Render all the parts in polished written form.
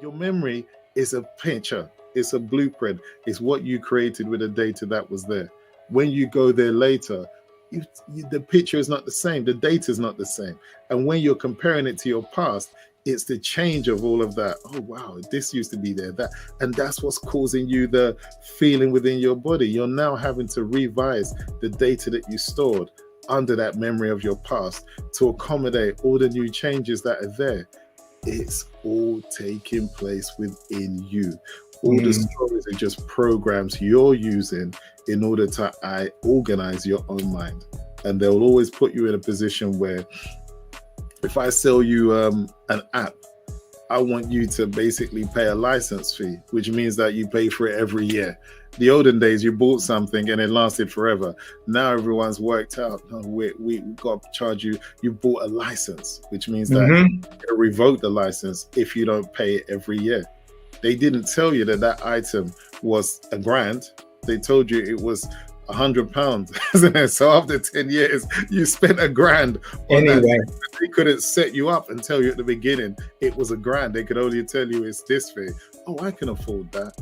Your memory is a picture, it's a blueprint, it's what you created with the data that was there. When you go there later, the picture is not the same, the data is not the same. And when you're comparing it to your past, it's the change of all of that. Oh, wow, this used to be there, that. And that's what's causing you the feeling within your body. You're now having to revise the data that you stored under that memory of your past to accommodate all the new changes that are there. It's all taking place within you. All the stories are just programs you're using in order to organize your own mind. And they'll always put you in a position where if I sell you an app, I want you to basically pay a license fee, which means that you pay for it every year. The olden days, you bought something and it lasted forever. Now everyone's worked out, no, we got to charge you. You bought a license, which means that you revoke the license if you don't pay it every year. They didn't tell you that that item was $1,000. They told you it was £100, isn't it? So after 10 years, you spent $1,000 on that. They couldn't set you up and tell you at the beginning it was $1,000. They could only tell you it's this fee. Oh, I can afford that.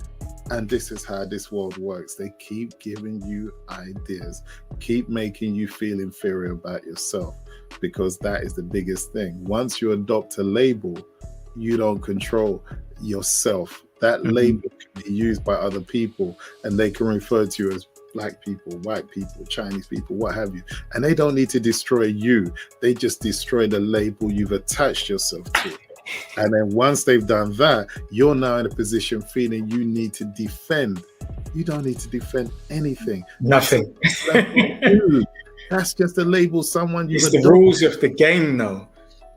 And this is how this world works. They keep giving you ideas, keep making you feel inferior about yourself, because that is the biggest thing. Once you adopt a label, you don't control yourself. That label can be used by other people and they can refer to you as Black people, white people, Chinese people, what have you. And they don't need to destroy you. They just destroy the label you've attached yourself to. And then once they've done that, you're now in a position feeling you need to defend. You don't need to defend anything. Nothing. That's just a label someone you've adopted. It's the rules of the game, though.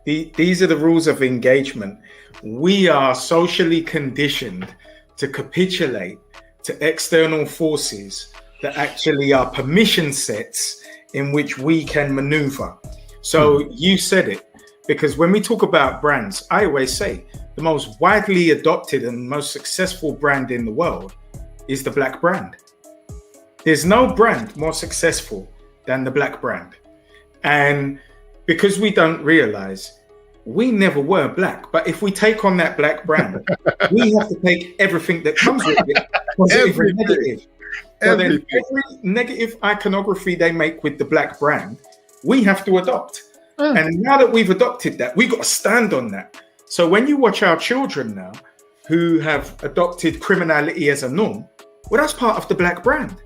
These are the rules of engagement. We are socially conditioned to capitulate to external forces that actually are permission sets in which we can maneuver. So you said it, because when we talk about brands, I always say the most widely adopted and most successful brand in the world is the Black brand. There's no brand more successful than the Black brand. And because we don't realize, we never were Black, but if we take on that Black brand, we have to take everything that comes with it, positive and negative. So then every negative iconography they make with the Black brand, we have to adopt. And now that we've adopted that, we got to stand on that. So when you watch our children now who have adopted criminality as a norm, well, that's part of the Black brand.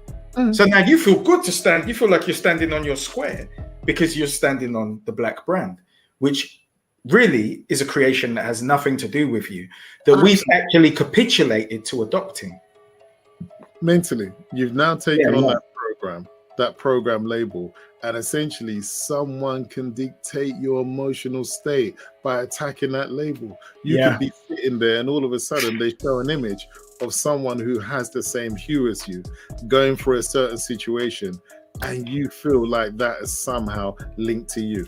So now you feel good to stand. You feel like you're standing on your square because you're standing on the Black brand, which really is a creation that has nothing to do with you, that we've actually capitulated to adopting. Mentally, you've now taken on that program label, and essentially someone can dictate your emotional state by attacking that label. You could be sitting there and all of a sudden they show an image of someone who has the same hue as you, going for a certain situation, and you feel like that is somehow linked to you.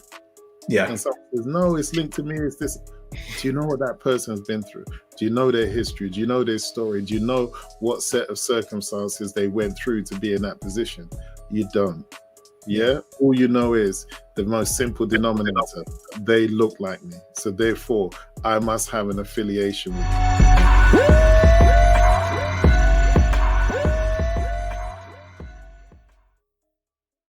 And someone says, no, it's linked to me, it's this. Do you know what that person has been through? Do you know their history? Do you know their story? Do you know what set of circumstances they went through to be in that position? You don't. All you know is the most simple denominator. They look like me. So therefore, I must have an affiliation with them.